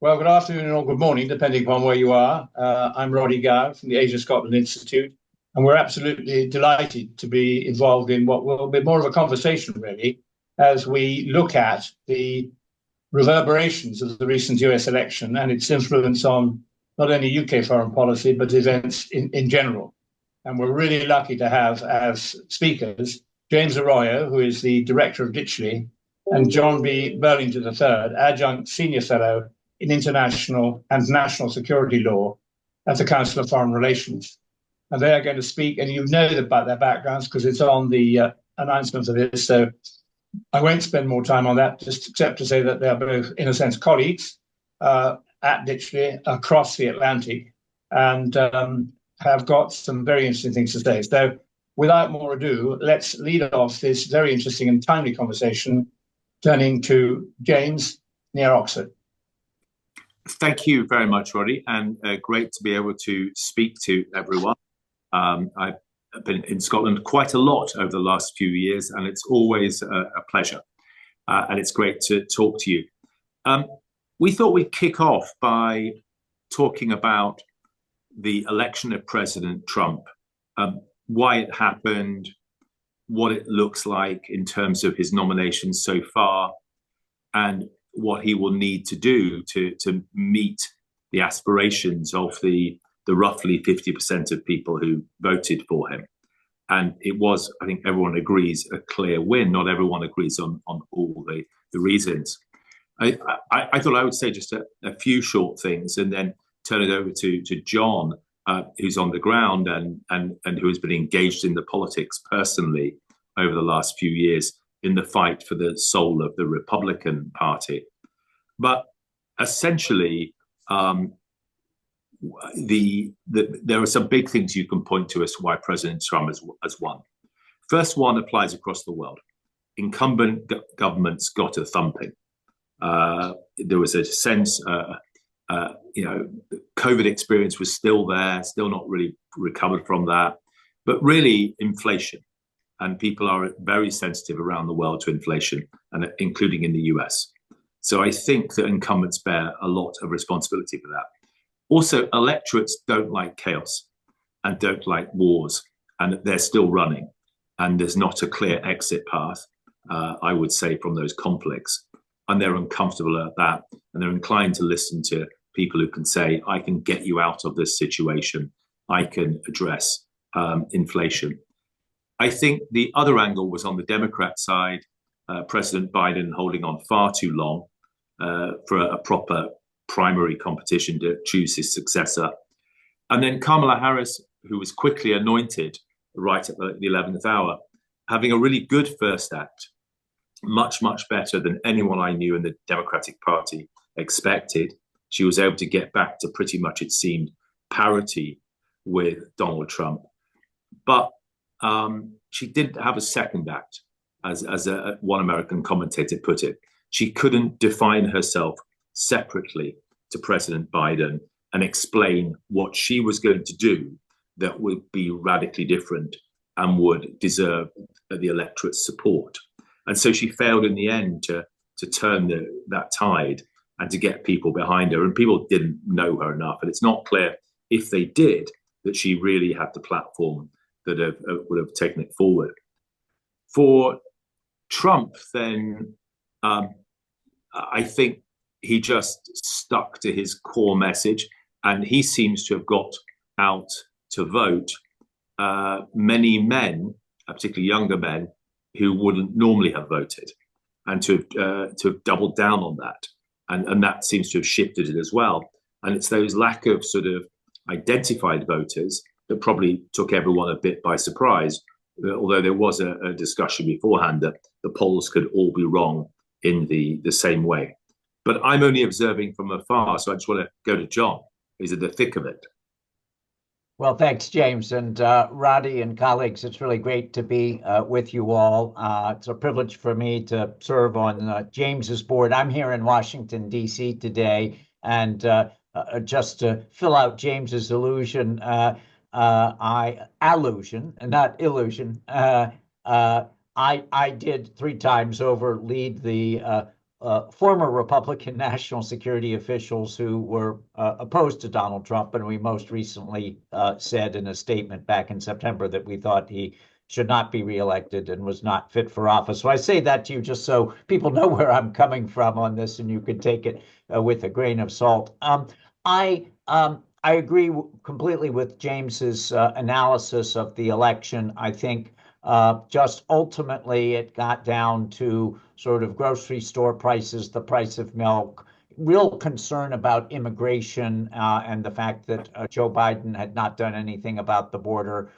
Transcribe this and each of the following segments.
Well, good afternoon or good morning, depending upon where you are. I'm Roddy Gow from the Asia Scotland Institute, and we're absolutely delighted to be involved in what will be more of a conversation, really, as we look at the reverberations of the recent US election and its influence on not only UK foreign policy, but events in general. And we're really lucky to have as speakers James Arroyo, who is the director of Ditchley, and John B. Bellinger III, Adjunct Senior Fellow in International and National Security Law at the Council of Foreign Relations. And they are going to speak, and you know about their backgrounds because it's on the announcement of this. So I won't spend more time on that, just except to say that they are both, in a sense, colleagues at Ditchley across the Atlantic and have got some very interesting things to say. So without more ado, let's lead off this very interesting and timely conversation, turning to James near Oxford. Thank you very much, Roddy, and great to be able to speak to everyone. I've been in Scotland quite a lot over the last few years, and it's always a pleasure. And it's great to talk to you. We thought we'd kick off by talking about the election of President Trump, why it happened, what it looks like in terms of his nominations so far, and what he will need to do to meet the aspirations of the roughly 50% of people who voted for him. And it was, I think everyone agrees, a clear win. Not everyone agrees on all the reasons. I thought I would say just a few short things and then turn it over to John, who's on the ground and who has been engaged in the politics personally over the last few years in the fight for the soul of the Republican Party. But essentially, there are some big things you can point to as to why President Trump has won. First one applies across the world. Incumbent governments got a thumping. There was a sense, the COVID experience was still there, still not really recovered from that, but really inflation. And people are very sensitive around the world to inflation, and including in the US. So I think that incumbents bear a lot of responsibility for that. Also, electorates don't like chaos and don't like wars, and they're still running. And there's not a clear exit path, I would say, from those conflicts. And they're uncomfortable at that. And they're inclined to listen to people who can say, I can get you out of this situation. I can address inflation. I think the other angle was on the Democrat side, President Biden holding on far too long for a proper primary competition to choose his successor. And then Kamala Harris, who was quickly anointed right at the 11th hour, having a really good first act, much, much better than anyone I knew in the Democratic Party expected. She was able to get back to pretty much, it seemed, parity with Donald Trump. But she didn't have a second act, as one American commentator put it. She couldn't define herself separately to President Biden and explain what she was going to do that would be radically different and would deserve the electorate's support. And so she failed in the end to turn that tide and to get people behind her. And people didn't know her enough. And it's not clear, if they did, that she really had the platform that would have taken it forward. For Trump, then, I think he just stuck to his core message, and he seems to have got out to vote many men, particularly younger men, who wouldn't normally have voted, and to have doubled down on that. And that seems to have shifted it as well. And it's those lack of sort of identified voters that probably took everyone a bit by surprise, although there was a discussion beforehand that the polls could all be wrong in the same way. But I'm only observing from afar, so I just want to go to John, who's in the thick of it. Well, thanks, James. And Roddy and colleagues, it's really great to be with you all. It's a privilege for me to serve on James's board. I'm here in Washington, D.C. today. And just to fill out James's allusion, allusion, and not illusion, I did 3 times over lead the former Republican national security officials who were opposed to Donald Trump, and we most recently said in a statement back in September that we thought he should not be reelected and was not fit for office. So I say that to you just so people know where I'm coming from on this, and you can take it with a grain of salt. I agree completely with James's analysis of the election. I think just ultimately it got down to sort of grocery store prices, the price of milk, real concern about immigration and the fact that Joe Biden had not done anything about the border.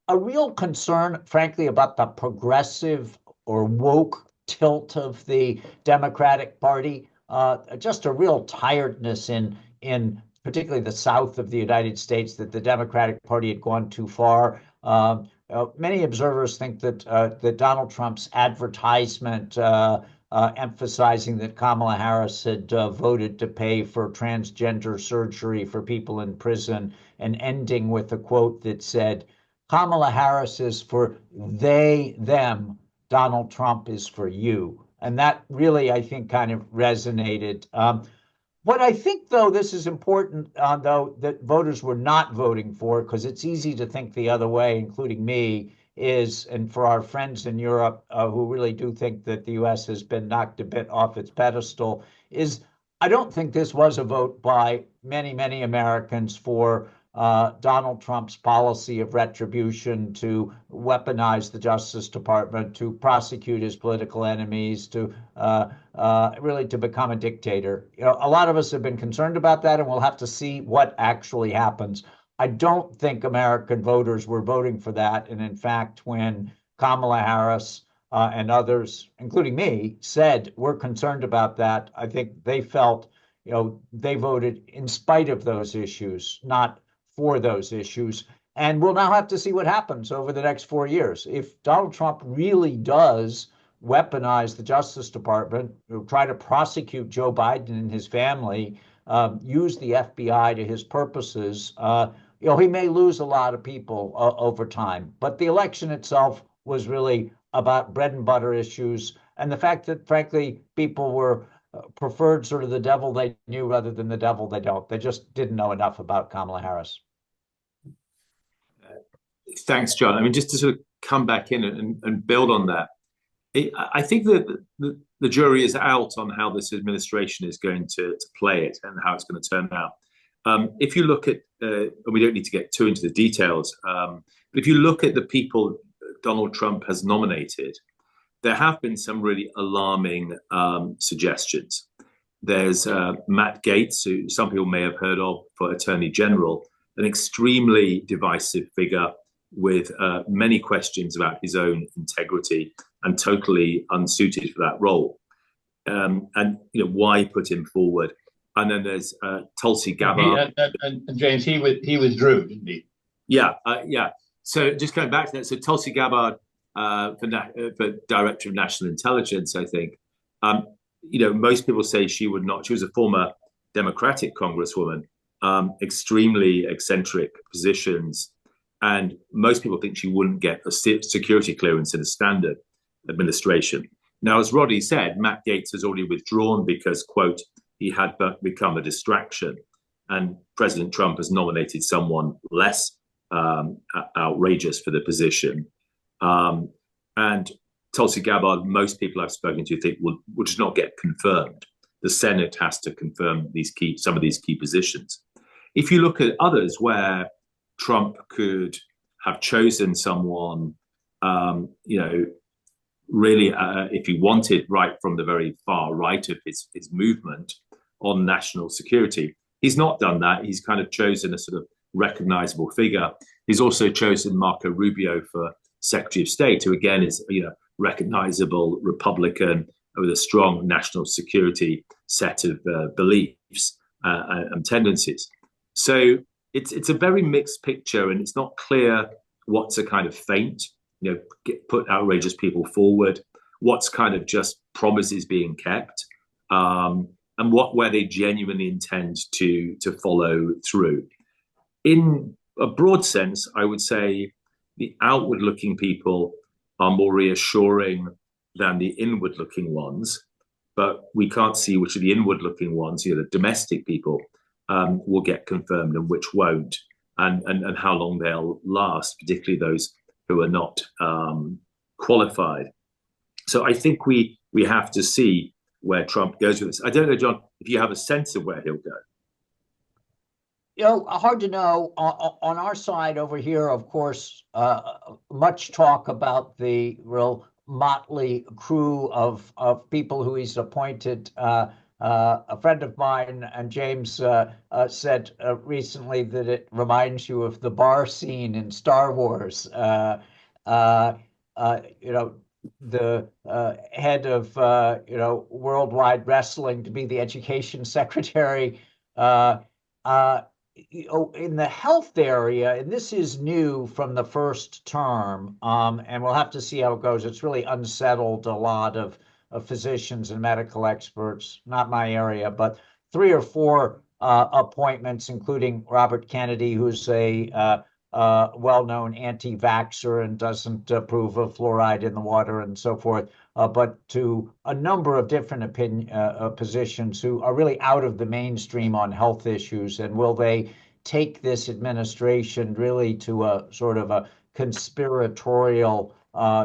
A real concern, frankly, about the progressive or woke tilt of the Democratic Party. Just a real tiredness in particularly the South of the United States that the Democratic Party had gone too far. Many observers think that Donald Trump's advertisement emphasizing that Kamala Harris had voted to pay for transgender surgery for people in prison and ending with a quote that said, Kamala Harris is for they, them, Donald Trump is for you. And that really, I think, kind of resonated. What I think, though, this is important, though, that voters were not voting for, because it's easy to think the other way, including me, is, and for our friends in Europe who really do think that the U.S. has been knocked a bit off its pedestal, is I don't think this was a vote by many, many Americans for Donald Trump's policy of retribution, to weaponize the Justice Department, to prosecute his political enemies, to really to become a dictator. You know, a lot of us have been concerned about that, and we'll have to see what actually happens. I don't think American voters were voting for that. And in fact, when Kamala Harris and others, including me, said we're concerned about that, I think they felt, you know, they voted in spite of those issues, not for those issues. And we'll now have to see what happens over the next 4 years. If Donald Trump really does weaponize the Justice Department, try to prosecute Joe Biden and his family, use the FBI to his purposes, you know, he may lose a lot of people over time. But the election itself was really about bread and butter issues, and the fact that, frankly, people were preferred sort of the devil they knew rather than the devil they don't. They just didn't know enough about Kamala Harris. Thanks, John. I mean, just to sort of come back in and build on that, I think that the jury is out on how this administration is going to play it and how it's going to turn out. If you look at, and we don't need to get too into the details, but if you look at the people Donald Trump has nominated, there have been some really alarming suggestions. There's Matt Gaetz, who some people may have heard of, for Attorney General, an extremely divisive figure with many questions about his own integrity and totally unsuited for that role. And you know, why put him forward? And then there's Tulsi Gabbard. And James, he withdrew, didn't he? Yeah. So just going back to that, so Tulsi Gabbard for Director of National Intelligence, I think, you know, most people say she would not. She was a former Democratic Congresswoman, extremely eccentric positions, and most people think she wouldn't get a security clearance in a standard administration. Now, as Roddy said, Matt Gaetz has already withdrawn because, quote, he had become a distraction, and President Trump has nominated someone less outrageous for the position. And Tulsi Gabbard, most people I've spoken to think will just not get confirmed. The Senate has to confirm some of these key positions. If you look at others where Trump could have chosen someone, you know, really, if he wanted, right from the very far right of his movement on national security. He's not done that. He's kind of chosen a sort of recognizable figure. He's also chosen Marco Rubio for Secretary of State, who again is, you know, recognizable Republican with a strong national security set of beliefs and tendencies. So it's a very mixed picture, and it's not clear what's a kind of feint, you know, put outrageous people forward, what's kind of just promises being kept, and where they genuinely intend to follow through. In a broad sense, I would say the outward-looking people are more reassuring than the inward-looking ones. but we can't see which of the inward-looking ones, the domestic people, will get confirmed and which won't, and how long they'll last, particularly those who are not qualified. So I think we have to see where Trump goes with this. I don't know, John, if you have a sense of where he'll go. Hard to know. On our side over here, of course, much talk about the real motley crew of people who he's appointed. A friend of mine and James said recently that it reminds you of the bar scene in Star Wars. The head of Worldwide Wrestling to be the education secretary. In the health area, and this is new from the first term, and we'll have to see how it goes. It's really unsettled a lot of physicians and medical experts, not my area, but 3 or 4 appointments, including Robert Kennedy, who's a well-known anti-vaxxer and doesn't approve of fluoride in the water and so forth, but to a number of different positions who are really out of the mainstream on health issues. And will they take this administration really to a sort of a conspiratorial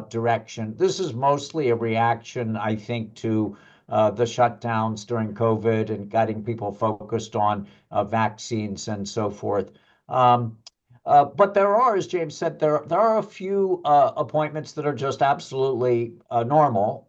direction? This is mostly a reaction, I think, to the shutdowns during COVID and getting people focused on vaccines and so forth. But there are, as James said, there are a few appointments that are just absolutely normal.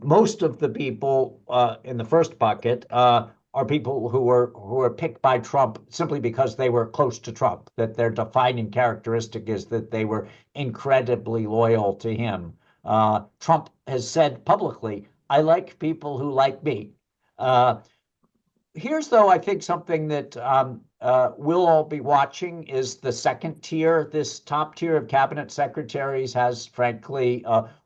Most of the people in the first bucket are people who were picked by Trump simply because they were close to Trump, that their defining characteristic is that they were incredibly loyal to him. Trump has said publicly, "I like people who like me." Here's, though, I think something that we'll all be watching is the second tier. This top tier of cabinet secretaries has, frankly,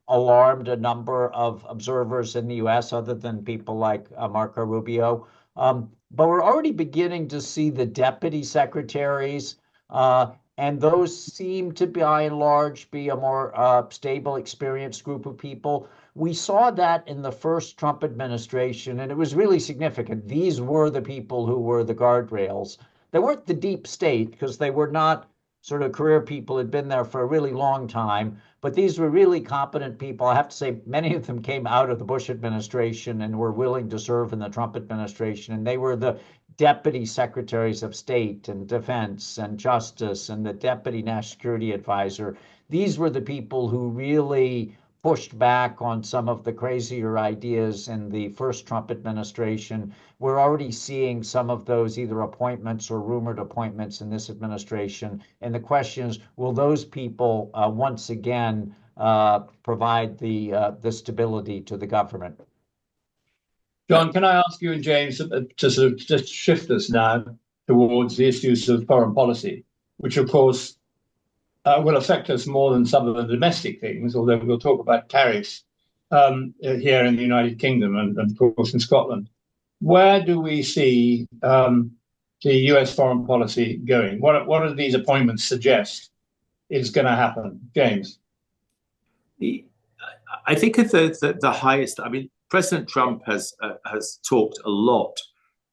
alarmed a number of observers in the U.S., other than people like Marco Rubio. But we're already beginning to see the deputy secretaries, and those seem to, by and large, be a more stable, experienced group of people. We saw that in the first Trump administration, and it was really significant. These were the people who were the guardrails. They weren't the deep state, because they were not sort of career people who had been there for a really long time, but these were really competent people. I have to say, many of them came out of the Bush administration and were willing to serve in the Trump administration, and they were the deputy secretaries of state and defense and justice and the deputy national security advisor. These were the people who really pushed back on some of the crazier ideas in the first Trump administration. We're already seeing some of those either appointments or rumored appointments in this administration. And the question is, will those people once again provide the stability to the government? John, can I ask you and James to sort of just shift us now towards the issues of foreign policy, which of course will affect us more than some of the domestic things, although we'll talk about tariffs here in the United Kingdom and of course in Scotland. Where do we see the US foreign policy going? What do these appointments suggest is going to happen? James? I think at the highest, I mean, President Trump has talked a lot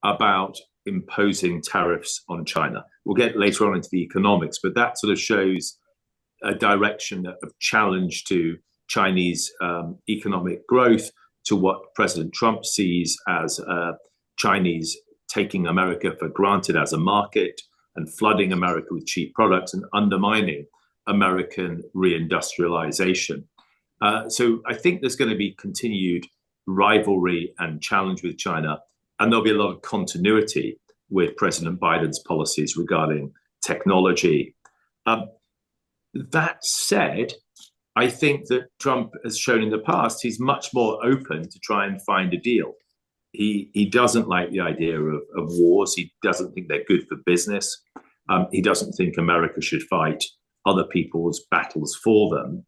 about imposing tariffs on China. We'll get later on into the economics, but that sort of shows a direction of challenge to Chinese economic growth, to what President Trump sees as Chinese taking America for granted as a market and flooding America with cheap products and undermining American reindustrialization. So I think there's going to be continued rivalry and challenge with China, and there'll be a lot of continuity with President Biden's policies regarding technology. That said, I think that Trump has shown in the past he's much more open to try and find a deal. He doesn't like the idea of wars. He doesn't think they're good for business. He doesn't think America should fight other people's battles for them.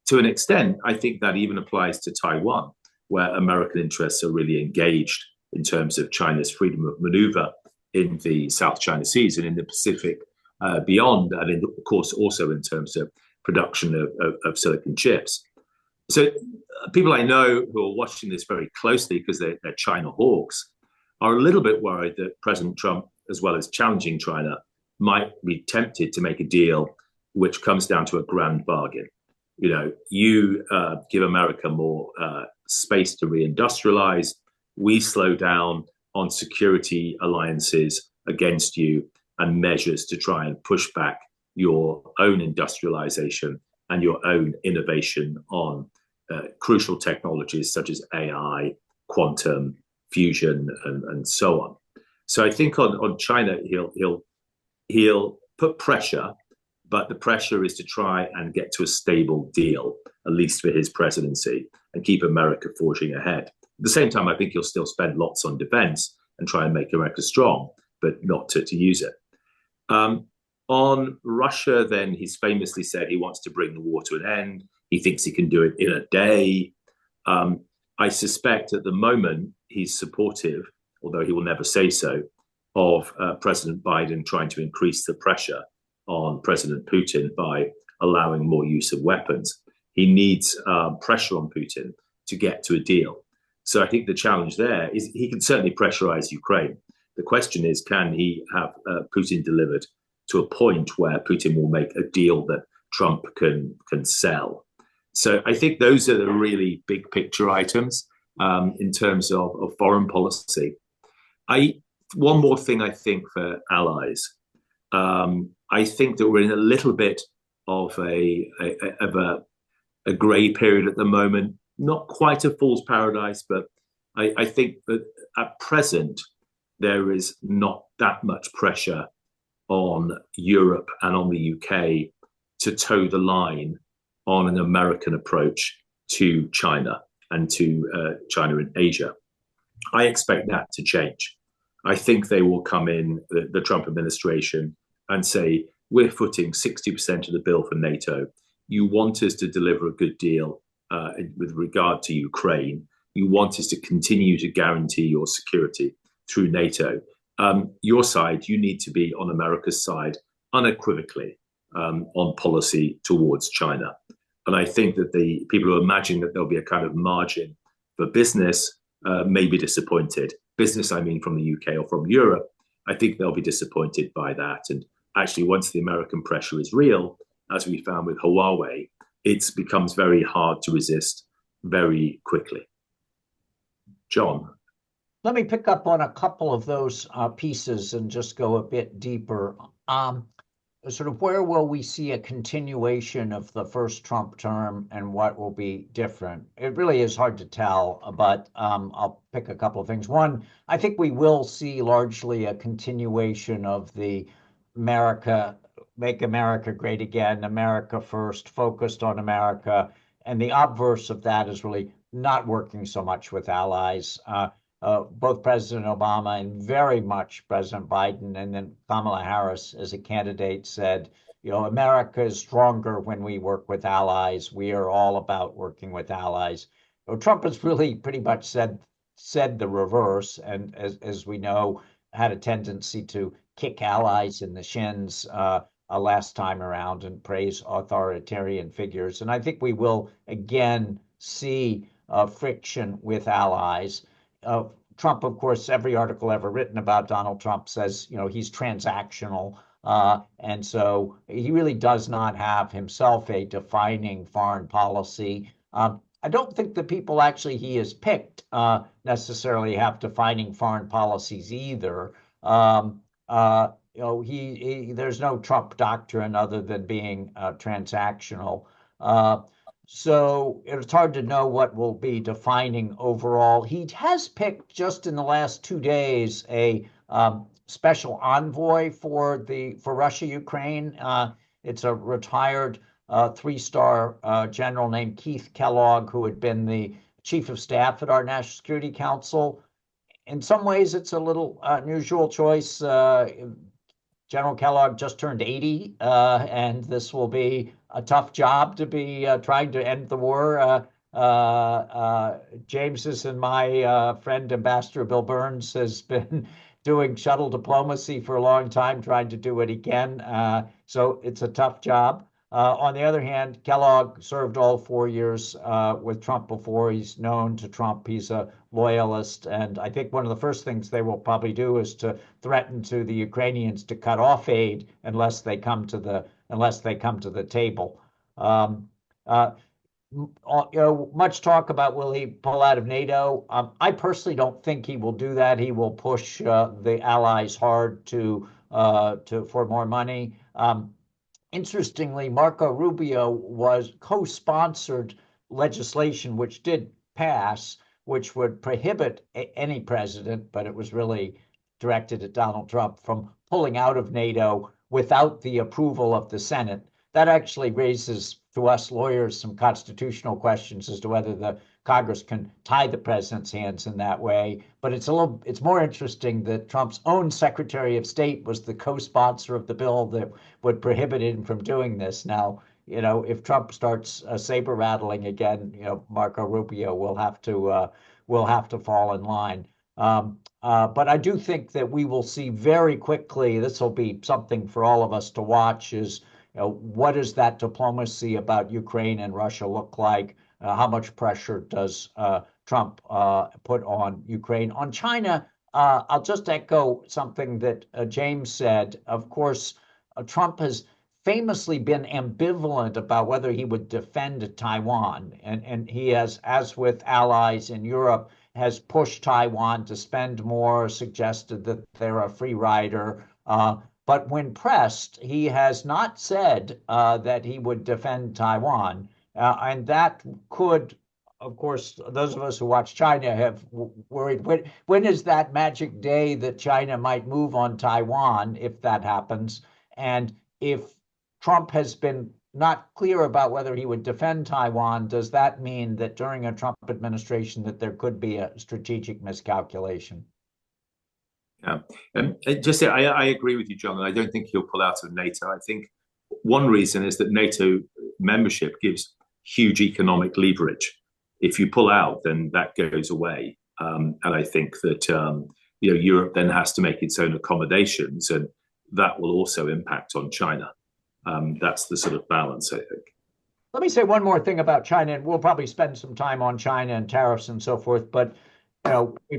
To an extent, I think that even applies to Taiwan, where American interests are really engaged in terms of China's freedom of maneuver in the South China Seas and in the Pacific beyond, and of course also in terms of production of silicon chips. So people I know who are watching this very closely because they're China hawks are a little bit worried that President Trump, as well as challenging China, might be tempted to make a deal which comes down to a grand bargain. You give America more space to reindustrialize. We slow down on security alliances against you and measures to try and push back your own industrialization and your own innovation on crucial technologies such as AI, quantum, fusion, and so on. So I think on China, he'll put pressure, but the pressure is to try and get to a stable deal, at least for his presidency, and keep America forging ahead. At the same time, I think he'll still spend lots on defense and try and make America strong, but not to use it. On Russia, then, he's famously said he wants to bring the war to an end. He thinks he can do it in a day. I suspect at the moment he's supportive, although he will never say so, of President Biden trying to increase the pressure on President Putin by allowing more use of weapons. He needs pressure on Putin to get to a deal. So I think the challenge there is he can certainly pressurize Ukraine. The question is, can he have Putin delivered to a point where Putin will make a deal that Trump can sell? So I think those are the really big picture items in terms of foreign policy. One more thing I think for allies. I think that we're in a little bit of a grey period at the moment. Not quite a fool's paradise, but I think that at present there is not that much pressure on Europe and on the UK to toe the line on an American approach to China and to China in Asia. I expect that to change. I think they will come in, the Trump administration, and say, we're footing 60% of the bill for NATO. You want us to deliver a good deal with regard to Ukraine. You want us to continue to guarantee your security through NATO. Your side, you need to be on America's side unequivocally on policy towards China. And I think that the people who imagine that there'll be a kind of margin for business may be disappointed. Business, I mean, from the UK or from Europe, I think they'll be disappointed by that. And actually, once the American pressure is real, as we found with Huawei, it becomes very hard to resist very quickly. John. Let me pick up on a couple of those pieces and just go a bit deeper. Sort of where will we see a continuation of the first Trump term and what will be different? It really is hard to tell, but I'll pick a couple of things. One, I think we will see largely a continuation of the Make America Great Again, America First, focused on America. And the obverse of that is really not working so much with allies. Both President Obama and very much President Biden, and then Kamala Harris as a candidate said, America is stronger when we work with allies. We are all about working with allies. Well, Trump has really pretty much said the reverse, and as we know, had a tendency to kick allies in the shins last time around and praise authoritarian figures. And I think we will again see friction with allies. Trump, of course, every article ever written about Donald Trump says, he's transactional. And so he really does not have himself a defining foreign policy. I don't think the people actually he has picked necessarily have defining foreign policies either. There's no Trump doctrine other than being transactional. So it's hard to know what will be defining overall. He has picked just in the last 2 days a special envoy for Russia, Ukraine. It's a retired 3-star general named Keith Kellogg, who had been the chief of staff at our National Security Council. In some ways, it's a little unusual choice. General Kellogg just turned 80, and this will be a tough job to be trying to end the war. James's and my friend Ambassador Bill Burns has been doing shuttle diplomacy for a long time, trying to do what he can. So it's a tough job. On the other hand, Kellogg served all 4 years with Trump before. He's known to Trump. He's a loyalist. And I think one of the first things they will probably do is to threaten to the Ukrainians to cut off aid unless they come to the table. Much talk about will he pull out of NATO. I personally don't think he will do that. He will push the allies hard for more money. Interestingly, Marco Rubio co-sponsored legislation which did pass, which would prohibit any president, but it was really directed at Donald Trump, from pulling out of NATO without the approval of the Senate. That actually raises to us lawyers some constitutional questions as to whether the Congress can tie the president's hands in that way. But it's more interesting that Trump's own Secretary of State was the co-sponsor of the bill that would prohibit him from doing this. Now, if Trump starts saber rattling again, Marco Rubio will have to fall in line. But I do think that we will see very quickly. This will be something for all of us to watch. Is what does that diplomacy about Ukraine and Russia look like? How much pressure does Trump put on Ukraine? On China, I'll just echo something that James said. Of course, Trump has famously been ambivalent about whether he would defend Taiwan. And he has, as with allies in Europe, has pushed Taiwan to spend more, suggested that they're a free rider. But when pressed, he has not said that he would defend Taiwan. And that could, of course, those of us who watch China have worried, when is that magic day that China might move on Taiwan, if that happens? And if Trump has been not clear about whether he would defend Taiwan, does that mean that during a Trump administration that there could be a strategic miscalculation? Yeah, I agree with you, John. And I don't think he'll pull out of NATO. I think one reason is that NATO membership gives huge economic leverage. If you pull out, then that goes away. And I think that Europe then has to make its own accommodations, and that will also impact on China. That's the sort of balance, I think. Let me say one more thing about China, and we'll probably spend some time on China and tariffs and so forth. But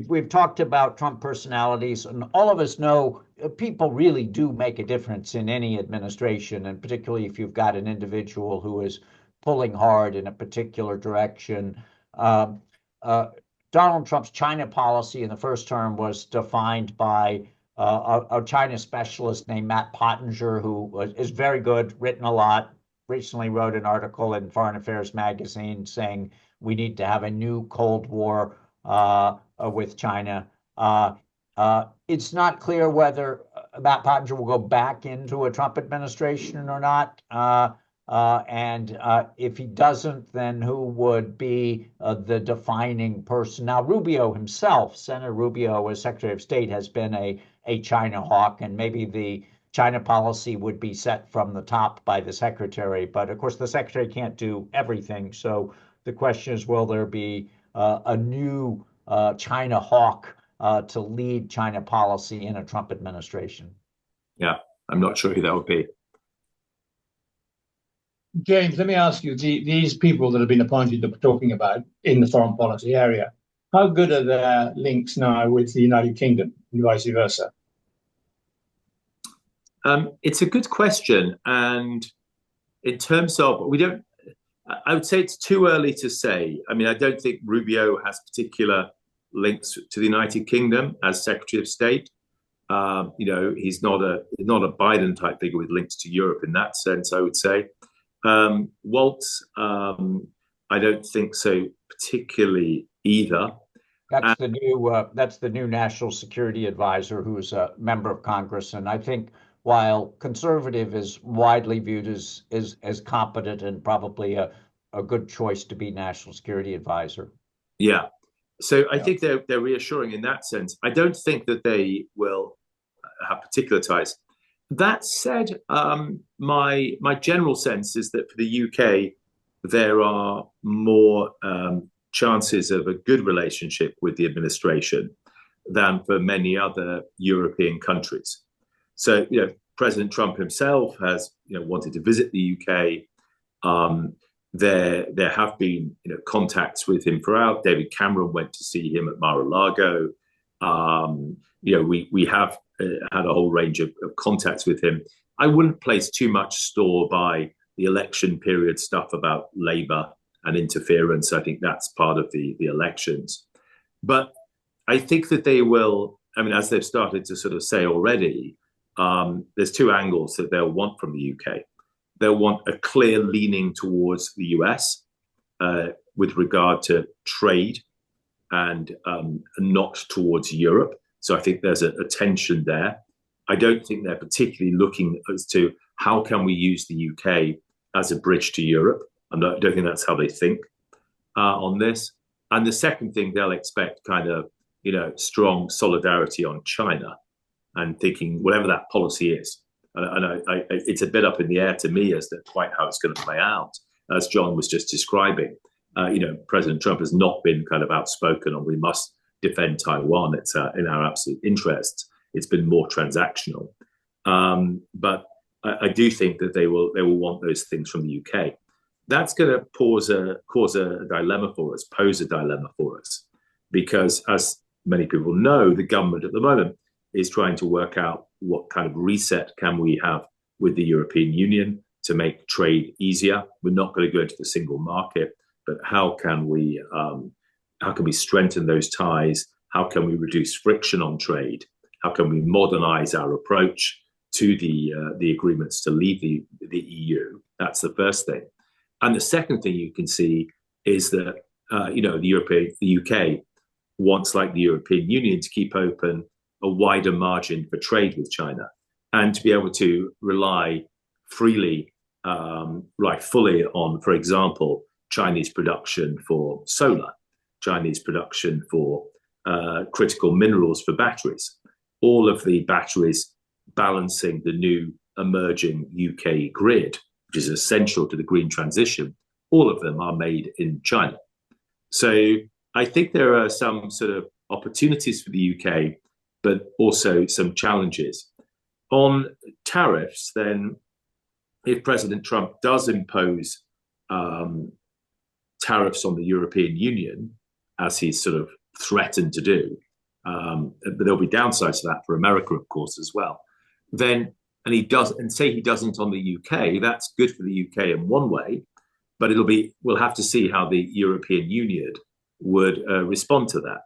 we've talked about Trump personalities, and all of us know people really do make a difference in any administration, and particularly if you've got an individual who is pulling hard in a particular direction. Donald Trump's China policy in the first term was defined by a China specialist named Matt Pottinger, who is very good, written a lot, recently wrote an article in Foreign Affairs magazine saying we need to have a new Cold War with China. It's not clear whether Matt Pottinger will go back into a Trump administration or not. And if he doesn't, then who would be the defining person? Now, Rubio himself, Senator Rubio, as Secretary of State, has been a China hawk, and maybe the China policy would be set from the top by the secretary. But of course, the secretary can't do everything. So the question is, will there be a new China hawk to lead China policy in a Trump administration? Yeah, I'm not sure who that would be. James, let me ask you, these people that have been appointed that we're talking about in the foreign policy area, how good are their links now with the United Kingdom and vice versa? It's a good question. And in terms of, I would say it's too early to say. I mean, I don't think Rubio has particular links to the United Kingdom as Secretary of State. He's not a Biden type figure with links to Europe in that sense, I would say. Waltz, I don't think so particularly either. That's the new national security advisor, who's a member of Congress, and I think while conservative is widely viewed as competent and probably a good choice to be national security advisor. Yeah, so I think they're reassuring in that sense. I don't think that they will have particular ties. That said, my general sense is that for the UK, there are more chances of a good relationship with the administration than for many other European countries. So, President Trump himself has, wanted to visit the UK. There have been, contacts with him throughout. David Cameron went to see him at Mar-a-Lago. We have had a whole range of contacts with him. I wouldn't place too much store by the election period stuff about Labour and interference. I think that's part of the elections. But I think that they will, as they've started to sort of say already, there's two angles that they'll want from the UK. They'll want a clear leaning towards the US with regard to trade and not towards Europe. So I think there's a tension there. I don't think they're particularly looking as to how can we use the UK as a bridge to Europe. I don't think that's how they think on this. And the second thing, they'll expect kind of, strong solidarity on China and thinking whatever that policy is. And it's a bit up in the air to me as to quite how it's going to play out. As John was just describing, President Trump has not been kind of outspoken on we must defend Taiwan. It's in our absolute interests. It's been more transactional. But I do think that they will want those things from the UK. That's going to cause a dilemma for us, pose a dilemma for us, because as many people know, the government at the moment is trying to work out what kind of reset can we have with the European Union to make trade easier. We're not going to go into the single market, but how can we strengthen those ties? How can we reduce friction on trade? How can we modernize our approach to the agreements to leave the EU? That's the first thing. And the second thing you can see is that the UK wants, like the European Union, to keep open a wider margin for trade with China and to be able to rely freely, fully on, for example, Chinese production for solar, Chinese production for critical minerals for batteries. All of the batteries balancing the new emerging UK grid, which is essential to the green transition, all of them are made in China. So I think there are some sort of opportunities for the UK, but also some challenges. On tariffs, then, if President Trump does impose tariffs on the European Union, as he's sort of threatened to do, but there'll be downsides to that for America, of course, as well. Then, and say he doesn't on the UK, that's good for the UK in one way, but we'll have to see how the European Union would respond to that.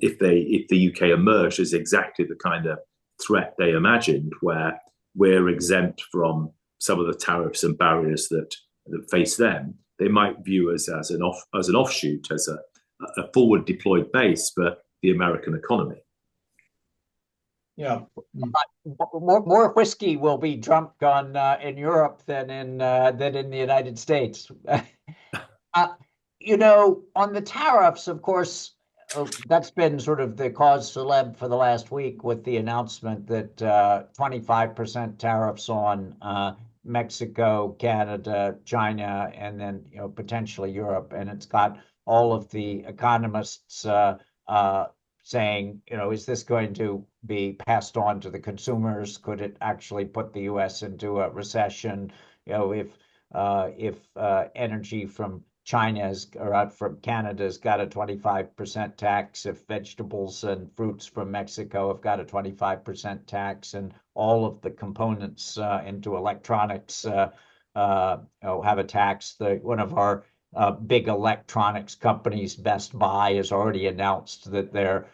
If the UK emerged as exactly the kind of threat they imagined, where we're exempt from some of the tariffs and barriers that face them, they might view us as an offshoot, as a forward deployed base for the American economy. Yeah, more whiskey will be drunk in Europe than in the United States. On the tariffs, of course, that's been sort of the cause célèbre for the last week with the announcement that 25% tariffs on Mexico, Canada, China, and then potentially Europe, and it's got all of the economists saying, is this going to be passed on to the consumers? Could it actually put the U.S. into a recession? If energy from from Canada's got a 25% tax, if vegetables and fruits from Mexico have got a 25% tax, and all of the components into electronics have a tax. One of our big electronics companies, Best Buy, has already announced that their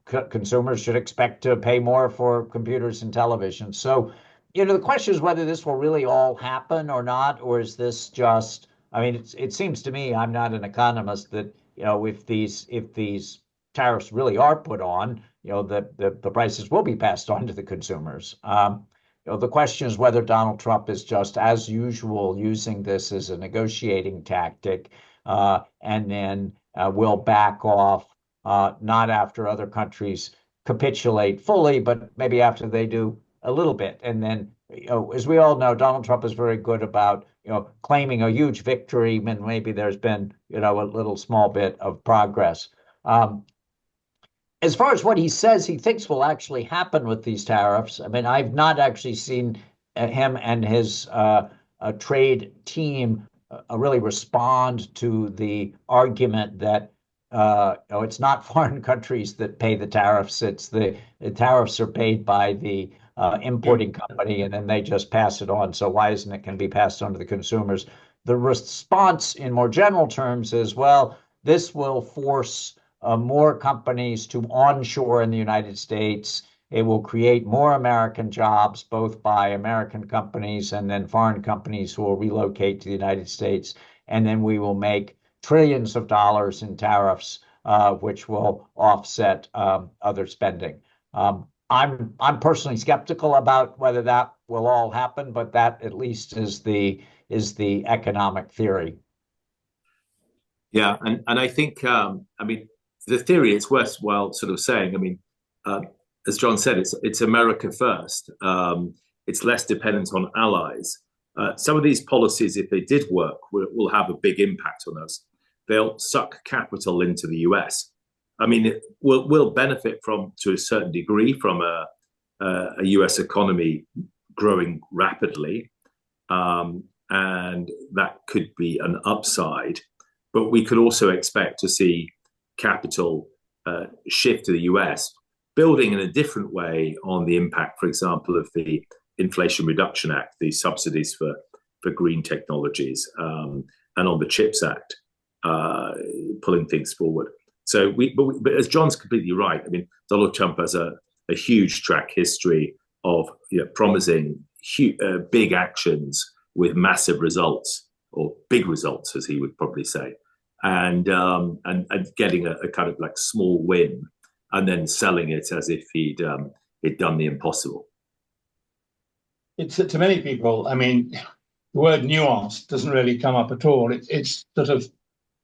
consumers should expect to pay more for computers and televisions. So, the question is whether this will really all happen or not, or is this just, it seems to me, I'm not an economist, that, if these tariffs really are put on, the prices will be passed on to the consumers. The question is whether Donald Trump is just, as usual, using this as a negotiating tactic, and then will back off, not after other countries capitulate fully, but maybe after they do a little bit. And then, as we all know, Donald Trump is very good about, claiming a huge victory, and maybe there's been, a little small bit of progress. as far as what he says he thinks will actually happen with these tariffs, I mean, I've not actually seen him and his trade team really respond to the argument that it's not foreign countries that pay the tariffs. It's the tariffs are paid by the importing company, and then they just pass it on. So why isn't it can be passed on to the consumers? The response in more general terms is, well, this will force more companies to onshore in the United States. It will create more American jobs, both by American companies and then foreign companies who will relocate to the United States. And then we will make trillions of dollars in tariffs, which will offset other spending. I'm personally skeptical about whether that will all happen, but that at least is the economic theory. Yeah, and I think I mean the theory. It's worthwhile sort of saying. I mean, as John said, it's America first. It's less dependent on allies. Some of these policies, if they did work, will have a big impact on us. They'll suck capital into the US. I mean, we'll benefit to a certain degree from a US economy growing rapidly, and that could be an upside. But we could also expect to see capital shift to the US, building in a different way on the impact, for example, of the Inflation Reduction Act, the subsidies for green technologies, and on the CHIPS Act, pulling things forward. So, but as John's completely right, I mean, Donald Trump has a huge track history of promising big actions with massive results, or big results, as he would probably say, and getting a kind of like small win, and then selling it as if he'd done the impossible. It's to many people, I mean, the word nuance doesn't really come up at all. It's sort of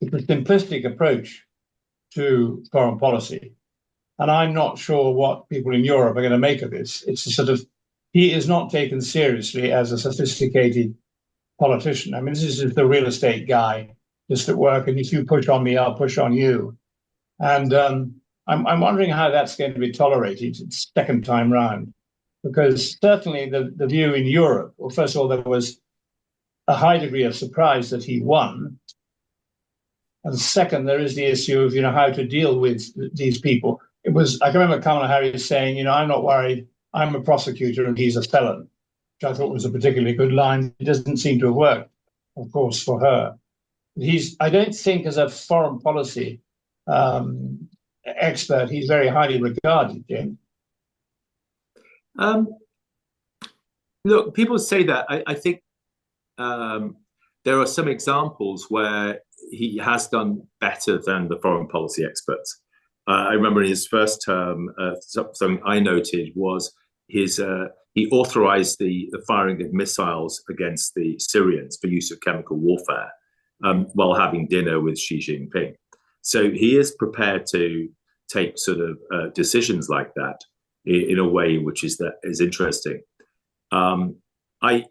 a simplistic approach to foreign policy. And I'm not sure what people in Europe are going to make of this. It's a sort of, he is not taken seriously as a sophisticated politician. I mean, this is the real estate guy just at work, and if you push on me, I'll push on you. And I'm wondering how that's going to be tolerated second time round. Because certainly the view in Europe, well, first of all, there was a high degree of surprise that he won. And second, there is the issue of, how to deal with these people. I can remember Kamala Harris saying, I'm not worried, I'm a prosecutor and he's a felon, which I thought was a particularly good line. It doesn't seem to have worked, of course, for her. I don't think as a foreign policy expert, he's very highly regarded, James. Look, people say that. I think there are some examples where he has done better than the foreign policy experts. I remember in his first term, something I noted was he authorized the firing of missiles against the Syrians for use of chemical warfare while having dinner with Xi Jinping. So he is prepared to take sort of decisions like that in a way which is interesting. I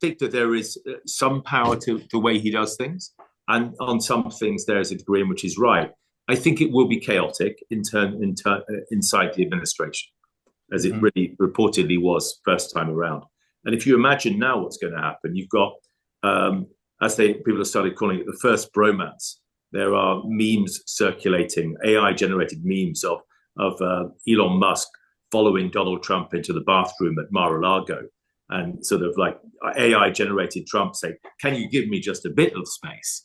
think that there is some power to the way he does things, and on some things there is a degree in which he's right. I think it will be chaotic inside the administration, as it really reportedly was first time around. And if you imagine now what's going to happen, you've got, people have started calling it the first bromance. There are memes circulating, AI-generated memes of Elon Musk following Donald Trump into the bathroom at Mar-a-Lago, and sort of like AI-generated Trump saying, "Can you give me just a bit of space?"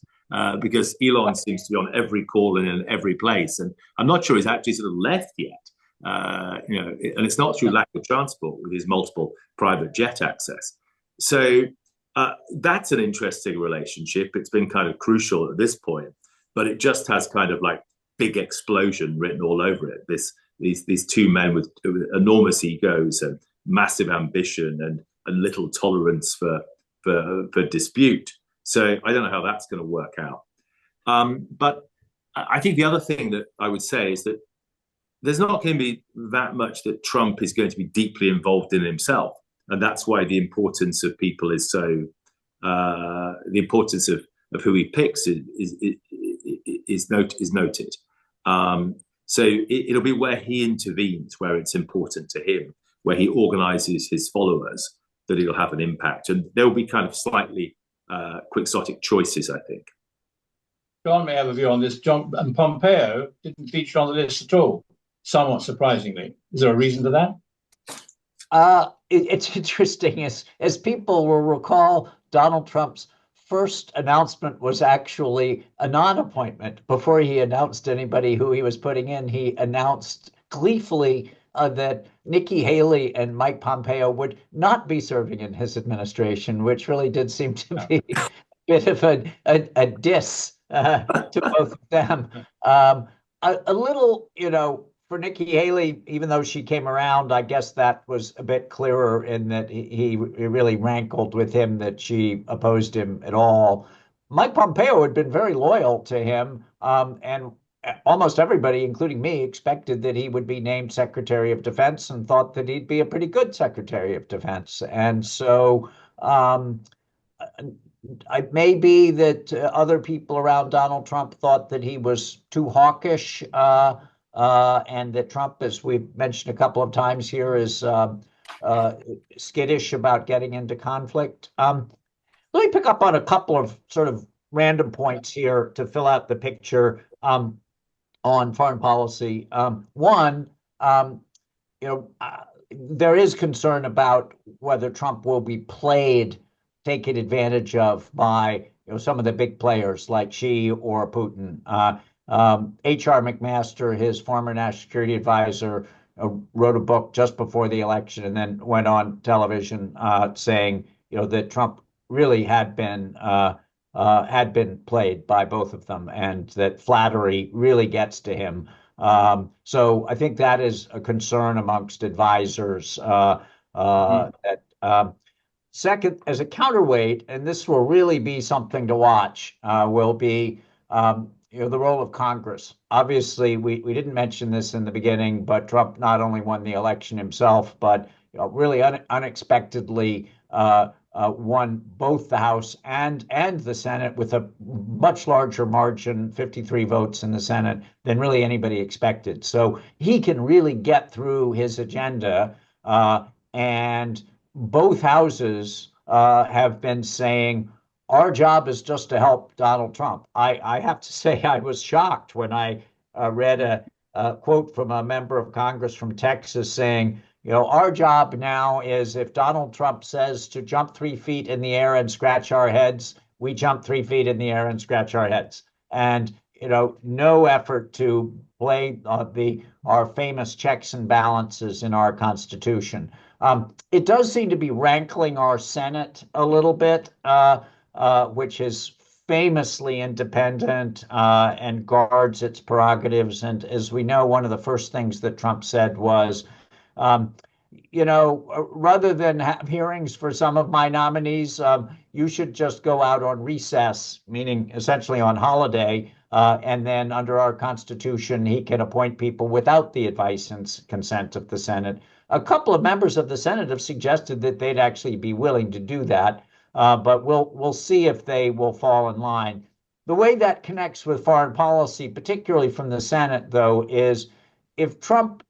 Because Elon seems to be on every call and in every place, and I'm not sure he's actually sort of left yet. And it's not through lack of transport with his multiple private jet access. So that's an interesting relationship. It's been kind of crucial at this point, but it just has kind of like big explosion written all over it. These two men with enormous egos and massive ambition and little tolerance for dispute. So I don't know how that's going to work out. But I think the other thing that I would say is that there's not going to be that much that Trump is going to be deeply involved in himself. And that's why the importance of people is so, the importance of who he picks is noted. So it'll be where he intervenes, where it's important to him, where he organises his followers, that it'll have an impact. And there will be kind of slightly quixotic choices, I think. John may have a view on this. John and Pompeo didn't feature on the list at all, somewhat surprisingly. Is there a reason for that? It's interesting. As people will recall, Donald Trump's first announcement was actually a non-appointment. Before he announced anybody who he was putting in, he announced gleefully that Nikki Haley and Mike Pompeo would not be serving in his administration, which really did seem to be a bit of a diss to both of them. A little, for Nikki Haley, even though she came around, I guess that was a bit clearer in that he really rankled with him that she opposed him at all. Mike Pompeo had been very loyal to him, and almost everybody, including me, expected that he would be named Secretary of Defense and thought that he'd be a pretty good Secretary of Defense. And so it may be that other people around Donald Trump thought that he was too hawkish, and that Trump, as we've mentioned a couple of times here, is skittish about getting into conflict. Let me pick up on a couple of sort of random points here to fill out the picture on foreign policy. One, there is concern about whether Trump will be played, taken advantage of by some of the big players like Xi or Putin. H.R. McMaster, his former national security advisor, wrote a book just before the election and then went on television saying that Trump really had been played by both of them, and that flattery really gets to him. So I think that is a concern amongst advisors. Second, as a counterweight, and this will really be something to watch, will be the role of Congress. Obviously, we didn't mention this in the beginning, but Trump not only won the election himself, but really unexpectedly won both the House and the Senate with a much larger margin, 53 votes in the Senate, than really anybody expected. So he can really get through his agenda, and both houses have been saying, our job is just to help Donald Trump. I have to say I was shocked when I read a quote from a member of Congress from Texas saying, our job now is if Donald Trump says to jump 3 feet in the air and scratch our heads, we jump 3 feet in the air and scratch our heads. And, no effort to play our famous checks and balances in our Constitution. It does seem to be rankling our Senate a little bit, which is famously independent and guards its prerogatives. And as we know, one of the first things that Trump said was, rather than have hearings for some of my nominees, you should just go out on recess, meaning essentially on holiday. And then under our Constitution, he can appoint people without the advice and consent of the Senate. A couple of members of the Senate have suggested that they'd actually be willing to do that. But we'll see if they will fall in line. The way that connects with foreign policy, particularly from the Senate, though, is if Trump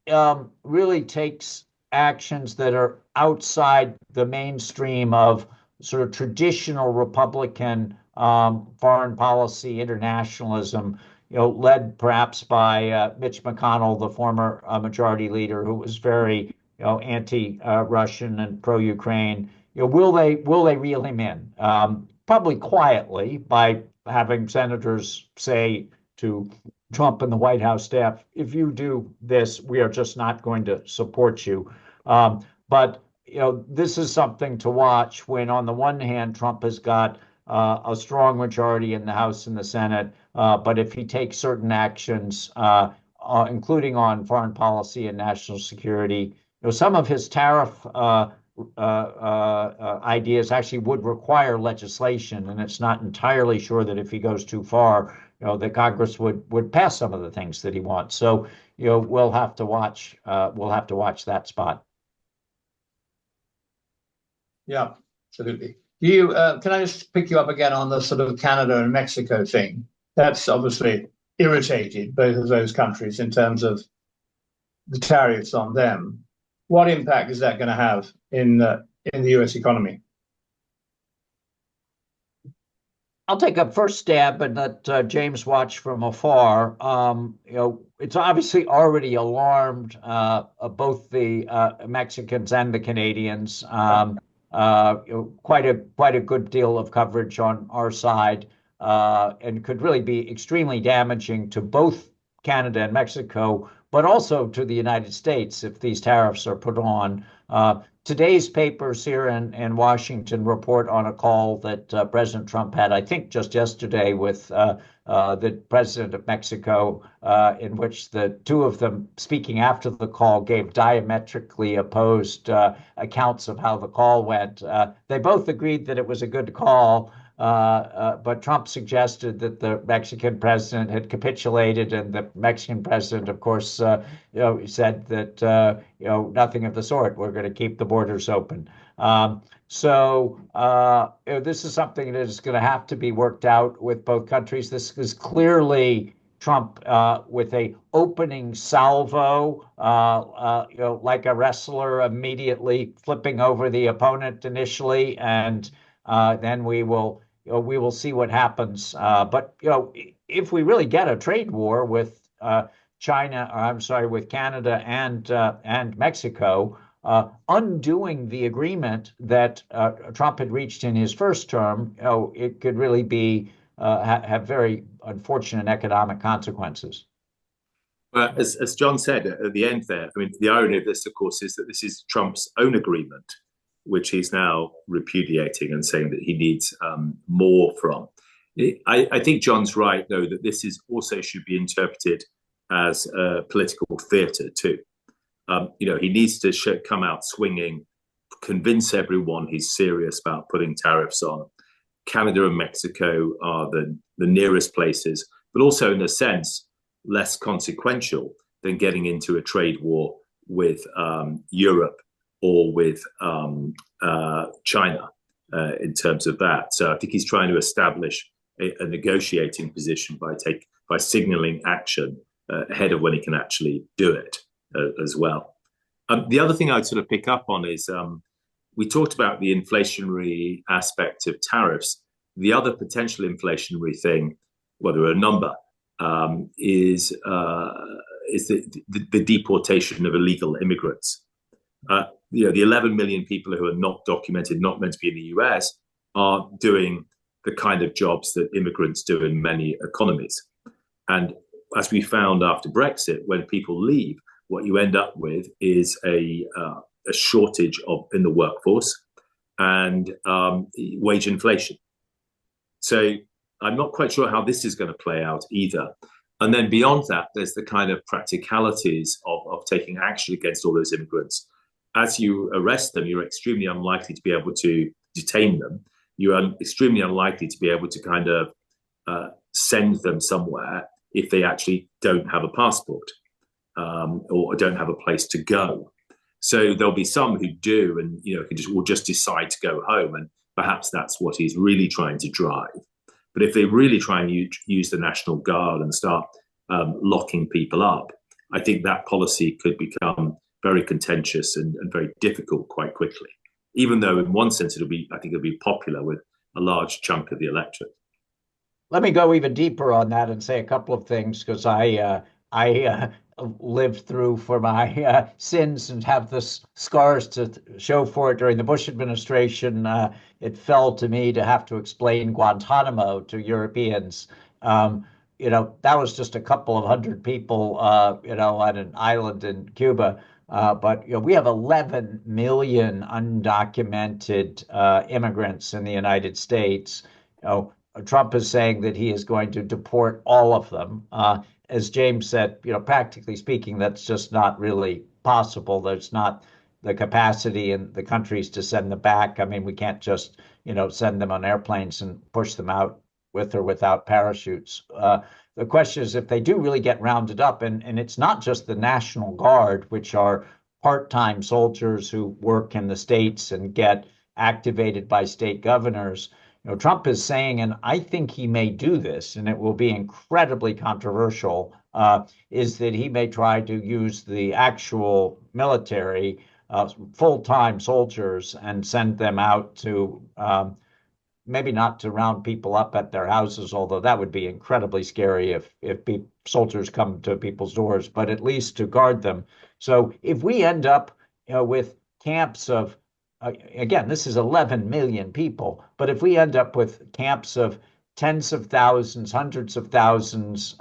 really takes actions that are outside the mainstream of sort of traditional Republican foreign policy internationalism, led perhaps by Mitch McConnell, the former majority leader, who was very anti-Russian and pro-Ukraine. Will they reel him in? Probably quietly by having senators say to Trump and the White House staff, if you do this, we are just not going to support you. But this is something to watch when, on the one hand, Trump has got a strong majority in the House and the Senate, but if he takes certain actions, including on foreign policy and national security, some of his tariff ideas actually would require legislation, and it's not entirely sure that if he goes too far, that Congress would pass some of the things that he wants. So, we'll have to watch. We'll have to watch that spot. Yeah, absolutely. Can I just pick you up again on the sort of Canada and Mexico thing? That's obviously irritated, both of those countries, in terms of the tariffs on them. What impact is that going to have in the US economy? I'll take a first stab and let James watch from afar. It's obviously already alarmed both the Mexicans and the Canadians. Quite a good deal of coverage on our side, and could really be extremely damaging to both Canada and Mexico, but also to the United States if these tariffs are put on. Today's papers here in Washington report on a call that President Trump had, I think just yesterday, with the president of Mexico, in which the two of them, speaking after the call, gave diametrically opposed accounts of how the call went. They both agreed that it was a good call, but Trump suggested that the Mexican president had capitulated, and the Mexican president, of course, said that nothing of the sort. We're going to keep the borders open. So this is something that is going to have to be worked out with both countries. This is clearly Trump with a opening salvo, like a wrestler, immediately flipping over the opponent initially, and then we will see what happens. But if we really get a trade war with with Canada and Mexico, undoing the agreement that Trump had reached in his first term, it could really be have very unfortunate economic consequences. Well, as John said at the end there, I mean, the irony of this, of course, is that this is Trump's own agreement, which he's now repudiating and saying that he needs more from. I think John's right, though, that this is also should be interpreted as political theatre too. He needs to come out swinging, convince everyone he's serious about putting tariffs on. Canada and Mexico are the nearest places, but also in a sense less consequential than getting into a trade war with Europe or with China in terms of that. So I think he's trying to establish a negotiating position by signaling action ahead of when he can actually do it as well. The other thing I'd sort of pick up on is we talked about the inflationary aspect of tariffs. The other potential inflationary thing, well, there are a number, is the deportation of illegal immigrants. The 11 million people who are not documented, not meant to be in the US, are doing the kind of jobs that immigrants do in many economies. And as we found after Brexit, when people leave, what you end up with is a shortage in the workforce and wage inflation. So I'm not quite sure how this is going to play out either. And then beyond that, there's the kind of practicalities of taking action against all those immigrants. As you arrest them, you're extremely unlikely to be able to detain them. You are extremely unlikely to be able to kind of send them somewhere if they actually don't have a passport or don't have a place to go. So there'll be some who do, and will just decide to go home, and perhaps that's what he's really trying to drive. But if they really try and use the National Guard and start locking people up, I think that policy could become very contentious and very difficult quite quickly. Even though in one sense I think it'll be popular with a large chunk of the electorate. Let me go even deeper on that and say a couple of things, because I lived through for my sins and have the scars to show for it. During the Bush administration, it fell to me to have to explain Guantanamo to Europeans. That was just a couple of hundred people, on an island in Cuba. But we have 11 million undocumented immigrants in the United States. Trump is saying that he is going to deport all of them. As James said, practically speaking, that's just not really possible. There's not the capacity in the countries to send them back. I mean, we can't just, send them on airplanes and push them out with or without parachutes. The question is if they do really get rounded up, and it's not just the National Guard, which are part-time soldiers who work in the states and get activated by state governors. Trump is saying, and I think he may do this, and it will be incredibly controversial, is that he may try to use the actual military, full-time soldiers, and send them out to maybe not to round people up at their houses, although that would be incredibly scary if soldiers come to people's doors, but at least to guard them. So if we end up with camps of, again, this is 11 million people, but if we end up with camps of tens of thousands, hundreds of thousands,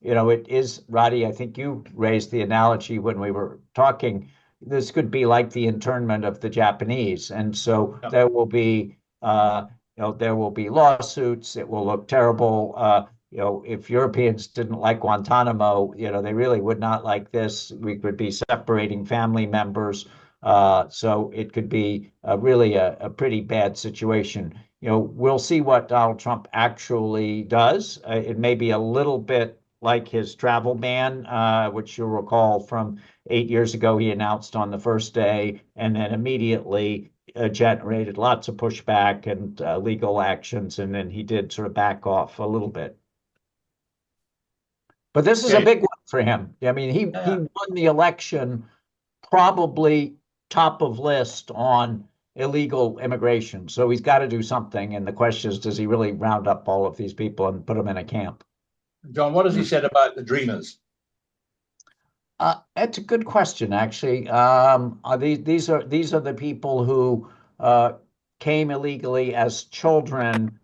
it is, Roddy, I think you raised the analogy when we were talking, this could be like the internment of the Japanese. And so there will be there will be lawsuits. It will look terrible. If Europeans didn't like Guantanamo, they really would not like this. We could be separating family members. So it could be really a pretty bad situation. We'll see what Donald Trump actually does. It may be a little bit like his travel ban, which you'll recall from 8 years ago, he announced on the first day, and then immediately generated lots of pushback and legal actions, and then he did sort of back off a little bit. But this is a big one for him. I mean, he won the election probably top of list on illegal immigration. So he's got to do something. And the question is, does he really round up all of these people and put them in a camp? John, what has he said about the Dreamers? That's a good question, actually. These are the people who came illegally as children,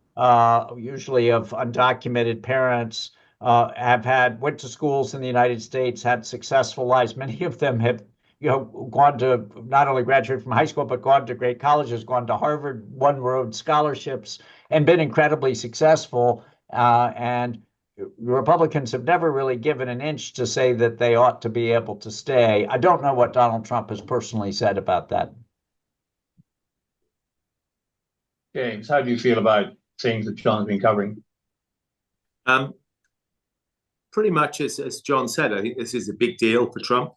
usually of undocumented parents, went to schools in the United States, had successful lives. Many of them have, gone to not only graduate from high school, but gone to great colleges, gone to Harvard, won Rhodes scholarships, and been incredibly successful. And Republicans have never really given an inch to say that they ought to be able to stay. I don't know what Donald Trump has personally said about that. James, how do you feel about things that John's been covering? Pretty much as John said, I think this is a big deal for Trump,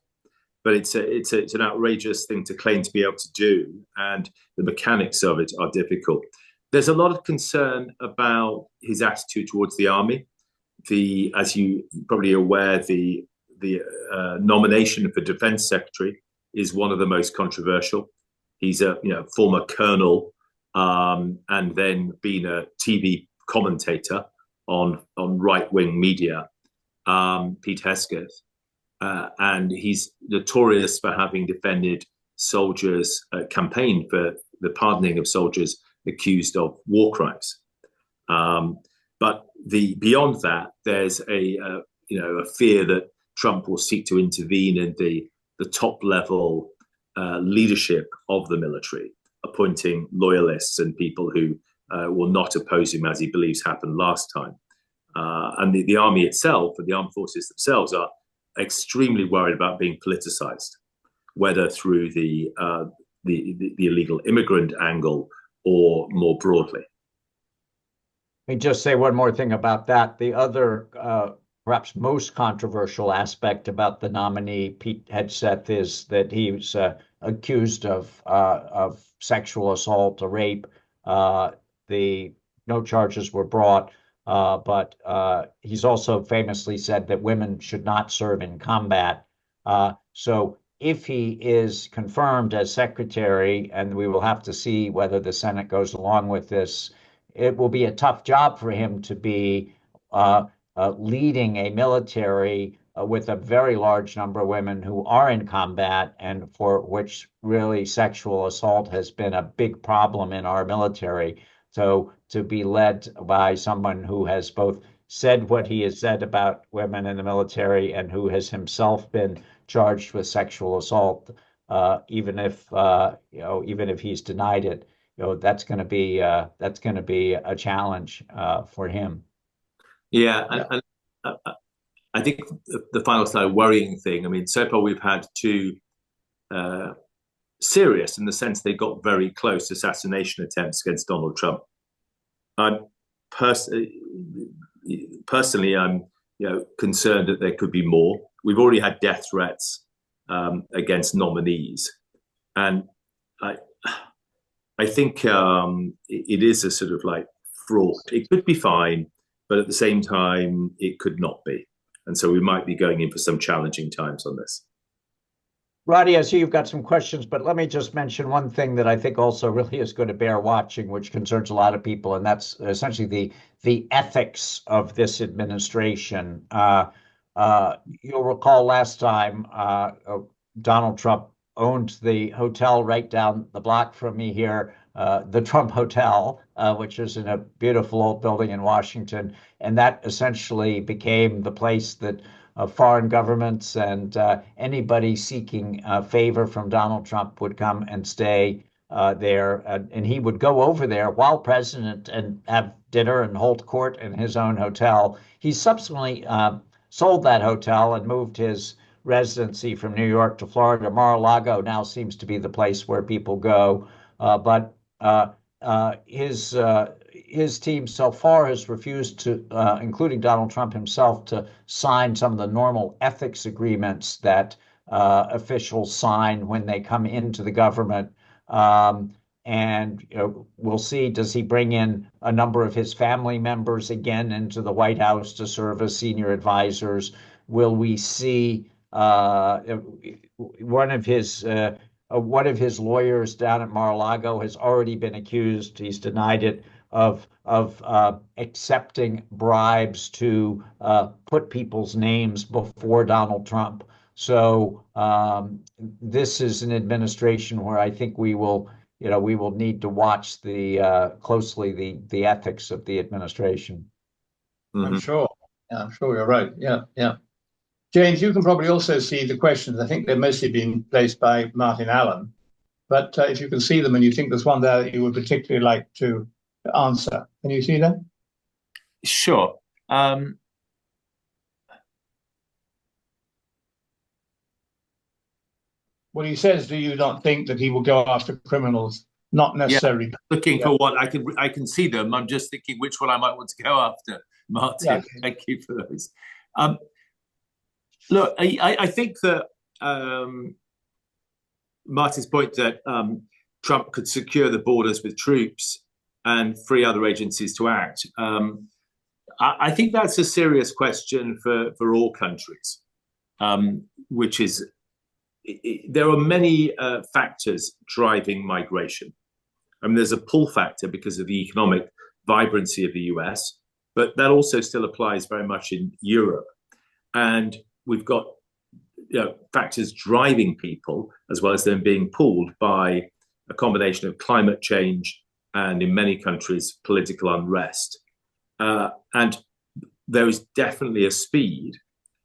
but it's an outrageous thing to claim to be able to do, and the mechanics of it are difficult. There's a lot of concern about his attitude towards the army. As you probably are aware, the nomination for defense secretary is one of the most controversial. He's a former colonel, and then been a TV commentator on right-wing media, Pete Hesketh, and he's notorious for having defended soldiers, campaigned for the pardoning of soldiers accused of war crimes. But beyond that, there's a fear that Trump will seek to intervene in the top level leadership of the military, appointing loyalists and people who will not oppose him, as he believes happened last time. And the army itself, and the armed forces themselves, are extremely worried about being politicized, whether through the illegal immigrant angle or more broadly. Let me just say one more thing about that. The other, perhaps most controversial aspect about the nominee, Pete Hegseth, is that he was accused of sexual assault, a rape. No charges were brought, but he's also famously said that women should not serve in combat. So if he is confirmed as secretary, and we will have to see whether the Senate goes along with this, it will be a tough job for him to be leading a military with a very large number of women who are in combat, and for which really sexual assault has been a big problem in our military. So to be led by someone who has both said what he has said about women in the military and who has himself been charged with sexual assault, even if he's denied it, that's going to be a challenge for him. Yeah, and I think the final side worrying thing. I mean, so far we've had two serious, in the sense they got very close, assassination attempts against Donald Trump. Personally, I'm concerned that there could be more. We've already had death threats against nominees, and I think it is a sort of like fraught. It could be fine, but at the same time, it could not be. And so we might be going in for some challenging times on this. Roddy, I see you've got some questions, but let me just mention one thing that I think also really is going to bear watching, which concerns a lot of people, and that's essentially the ethics of this administration. You'll recall last time Donald Trump owned the hotel right down the block from me here, the Trump Hotel, which is in a beautiful old building in Washington, and that essentially became the place that foreign governments and anybody seeking favor from Donald Trump would come and stay there. And he would go over there while president and have dinner and hold court in his own hotel. He subsequently sold that hotel and moved his residency from New York to Florida. Mar-a-Lago now seems to be the place where people go. But his team so far has refused to, including Donald Trump himself, to sign some of the normal ethics agreements that officials sign when they come into the government. And we'll see, does he bring in a number of his family members again into the White House to serve as senior advisors? Will we see one of his lawyers down at Mar-a-Lago has already been accused, he's denied it, of accepting bribes to put people's names before Donald Trump. So this is an administration where I think we will need to watch closely the ethics of the administration. Mm-hmm. I'm sure you're right. Yeah. James, you can probably also see the questions. I think they're mostly being placed by Martin Allen, but if you can see them and you think there's one there that you would particularly like to answer, can you see that? Sure. Well, he says, do you not think that he will go after criminals? Not necessarily. Yeah, looking for what I can see them. I'm just thinking which one I might want to go after. Martin, yeah. Thank you for those. Look, I think that Martin's point that Trump could secure the borders with troops and free other agencies to act. I think that's a serious question for all countries, which is there are many factors driving migration. I mean, there's a pull factor because of the economic vibrancy of the US, but that also still applies very much in Europe. And we've got factors driving people as well as them being pulled by a combination of climate change and, in many countries, political unrest. And there is definitely a speed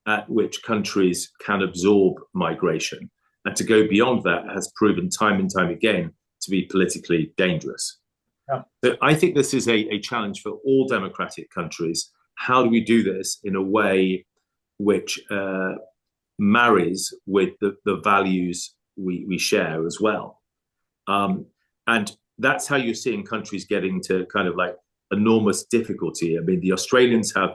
at which countries can absorb migration. And to go beyond that has proven time and time again to be politically dangerous. Yeah. So I think this is a challenge for all democratic countries. How do we do this in a way which marries with the values we share as well? And that's how you're seeing countries getting to kind of like enormous difficulty. I mean, the Australians have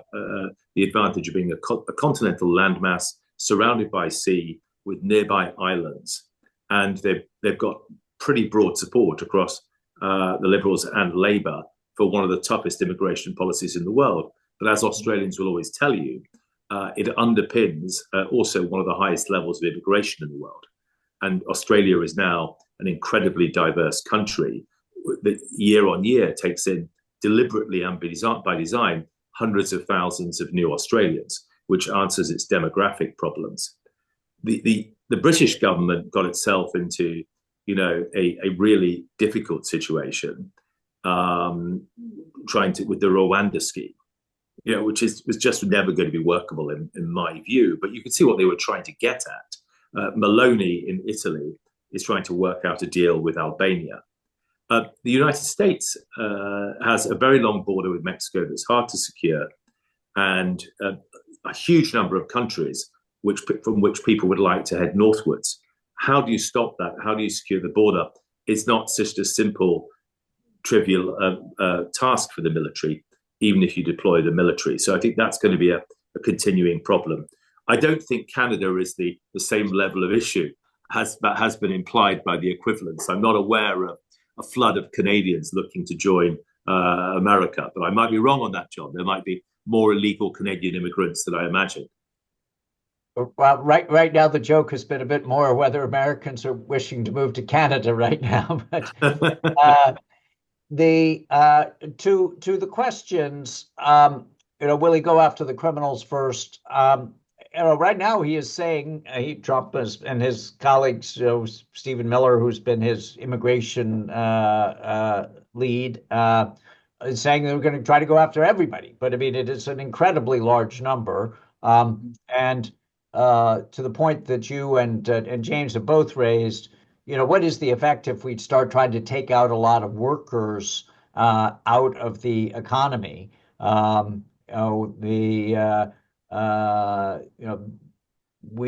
the advantage of being a continental landmass surrounded by sea with nearby islands. And they've got pretty broad support across the Liberals and Labour for one of the toughest immigration policies in the world. But as Australians will always tell you, it underpins also one of the highest levels of immigration in the world. And Australia is now an incredibly diverse country that year on year takes in deliberately and by design hundreds of thousands of new Australians, which answers its demographic problems. The British government got itself into a really difficult situation trying to with the Rwanda scheme, which was just never going to be workable in my view. But you can see what they were trying to get at. Meloni in Italy is trying to work out a deal with Albania. The United States has a very long border with Mexico that's hard to secure, and a huge number of countries from which people would like to head northwards. How do you stop that? How do you secure the border? It's not just a simple, trivial task for the military, even if you deploy the military. So I think that's going to be a continuing problem. I don't think Canada is the same level of issue that has been implied by the equivalence. I'm not aware a flood of Canadians looking to join America. But I might be wrong on that, John. There might be more illegal Canadian immigrants than I imagined. Well, right now the joke has been a bit more whether Americans are wishing to move to Canada right now. But to the questions, will he go after the criminals first? Right now he is saying Trump and his colleagues, Stephen Miller, who's been his immigration lead, is saying they're going to try to go after everybody. But I mean, it is an incredibly large number, and to the point that you and James have both raised, what is the effect if we start trying to take out a lot of workers out of the economy? We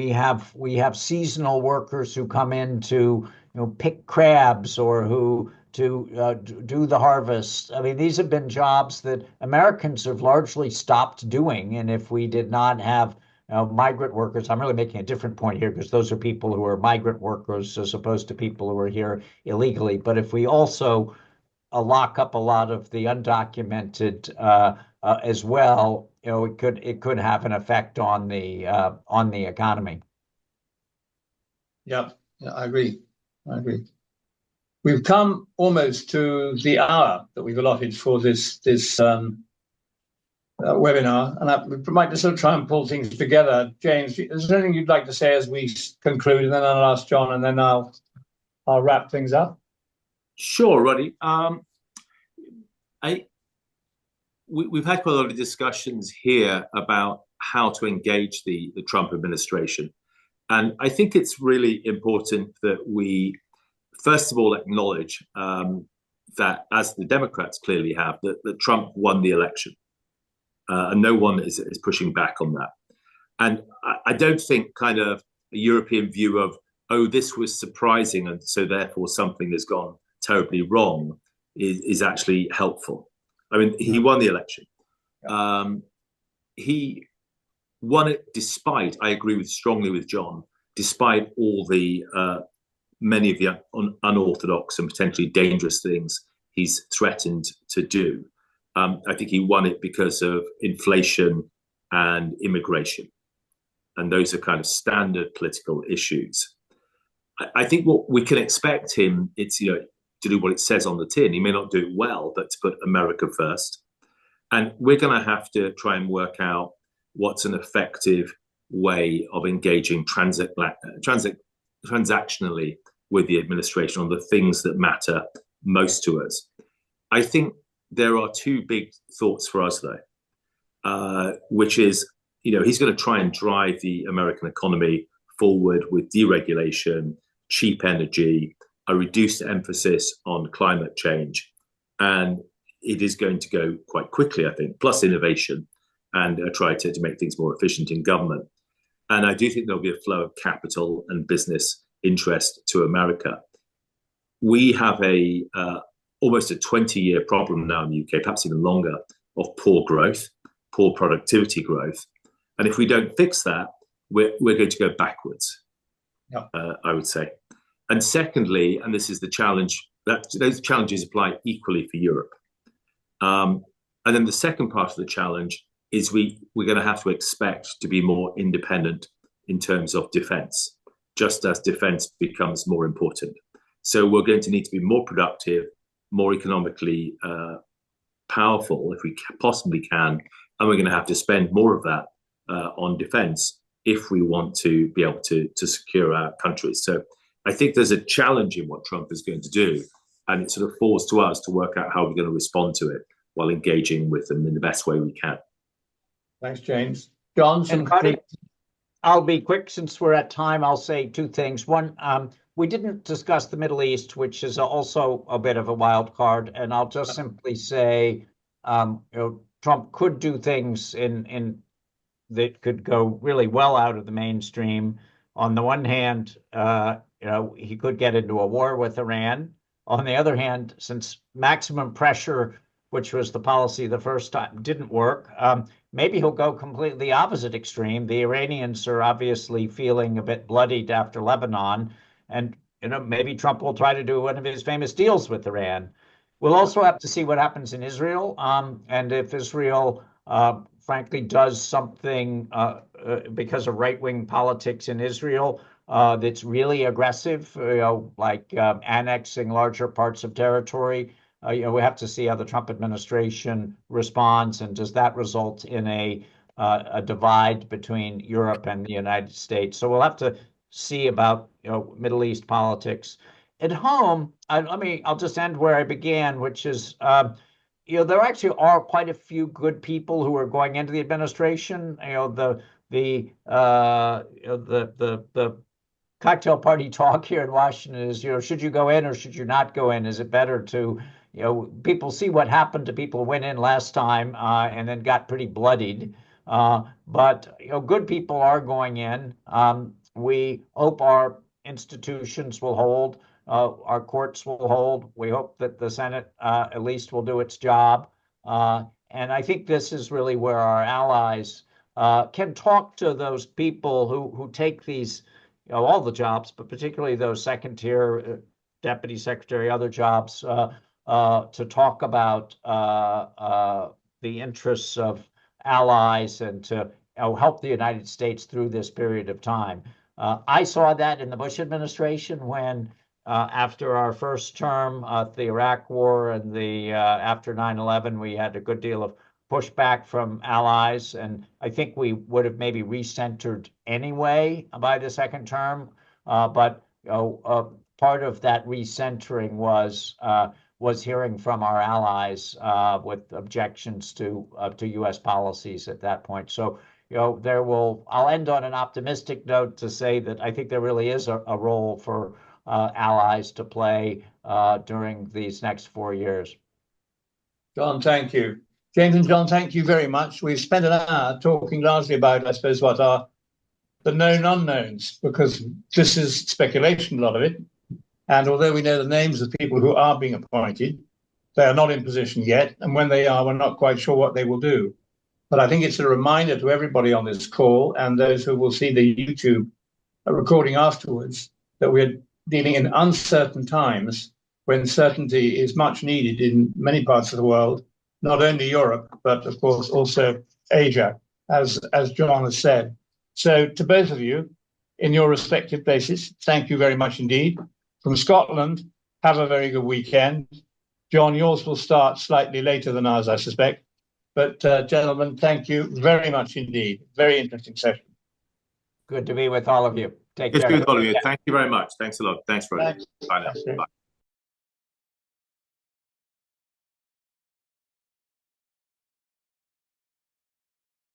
have seasonal workers who come in to pick crabs or who to do the harvest. I mean, these have been jobs that Americans have largely stopped doing, and if we did not have migrant workers, I'm really making a different point here because those are people who are migrant workers as opposed to people who are here illegally. But if we also lock up a lot of the undocumented as well, it could have an effect on the economy. Yeah, I agree. We've come almost to the hour that we've allotted for this webinar, and we might just sort of try and pull things together. James, is there anything you'd like to say as we conclude, and then I'll ask John, and then I'll wrap things up? Sure, Roddy. We've had quite a lot of discussions here about how to engage the Trump administration, and I think it's really important that we, first of all, acknowledge that, as the Democrats clearly have, that Trump won the election. And no one is pushing back on that. And I don't think kind of a European view of, this was surprising and so therefore something has gone terribly wrong is actually helpful. I mean, he won the election. He won it despite, I agree strongly with John, despite all the many of the unorthodox and potentially dangerous things he's threatened to do. I think he won it because of inflation and immigration. And those are kind of standard political issues. I think what we can expect him, it's, to do what it says on the tin. He may not do it well, but to put America first. And we're going to have to try and work out what's an effective way of engaging transactionally with the administration on the things that matter most to us. I think there are two big thoughts for us, though, which is, he's going to try and drive the American economy forward with deregulation, cheap energy, a reduced emphasis on climate change. And it is going to go quite quickly, I think, plus innovation, and try to make things more efficient in government. And I do think there'll be a flow of capital and business interest to America. We have almost a 20-year problem now in the UK, perhaps even longer, of poor growth, poor productivity growth. And if we don't fix that, we're going to go backwards, I would say. And secondly, and this is the challenge, those challenges apply equally for Europe. And then the second part of the challenge is we're going to have to expect to be more independent in terms of defense, just as defense becomes more important. So we're going to need to be more productive, more economically powerful, if we possibly can, and we're going to have to spend more of that on defense if we want to be able to secure our countries. So I think there's a challenge in what Trump is going to do, and it sort of falls to us to work out how we're going to respond to it while engaging with them in the best way we can. Thanks, James. John, I'll be quick since we're at time. I'll say two things. One, we didn't discuss the Middle East, which is also a bit of a wild card. And I'll just simply say, Trump could do things in that could go really well out of the mainstream. On the one hand, he could get into a war with Iran. On the other hand, since maximum pressure, which was the policy the first time, didn't work, maybe he'll go completely opposite extreme. The Iranians are obviously feeling a bit bloodied after Lebanon, and maybe Trump will try to do one of his famous deals with Iran. We'll also have to see what happens in Israel, and if Israel, frankly, does something because of right-wing politics in Israel that's really aggressive, like annexing larger parts of territory. We have to see how the Trump administration responds, and does that result in a divide between Europe and the United States? So we'll have to see about Middle East politics. At home, I'll just end where I began, which is there actually are quite a few good people who are going into the administration. The cocktail party talk here in Washington is, should you go in or should you not go in? Is it better to, people see what happened to people who went in last time and then got pretty bloodied. But good people are going in. We hope our institutions will hold. Our courts will hold. We hope that the Senate at least will do its job. And I think this is really where our allies can talk to those people who take these, all the jobs, but particularly those second-tier deputy secretary, other jobs, to talk about the interests of allies and to help the United States through this period of time. I saw that in the Bush administration when, after our first term, the Iraq War and after 9/11, we had a good deal of pushback from allies, and I think we would have maybe recentered anyway by the second term. But part of that recentering was hearing from our allies with objections to U.S. policies at that point. So I'll end on an optimistic note to say that I think there really is a role for allies to play during these next 4 years. John, thank you. James and John, thank you very much. We've spent an hour talking largely about, I suppose, what are the known unknowns, because this is speculation, a lot of it. And although we know the names of people who are being appointed, they are not in position yet. And when they are, we're not quite sure what they will do. But I think it's a reminder to everybody on this call and those who will see the YouTube recording afterwards that we're dealing in uncertain times when certainty is much needed in many parts of the world, not only Europe, but of course also Asia, as John has said. So to both of you, in your respective places, thank you very much indeed. From Scotland, have a very good weekend. John, yours will start slightly later than ours, I suspect. But gentlemen, thank you very much indeed. Very interesting session. Good to be with all of you. Take care. Good to be with all of you. Thank you very much. Thanks a lot. Thanks, Freddie. Bye now. Bye.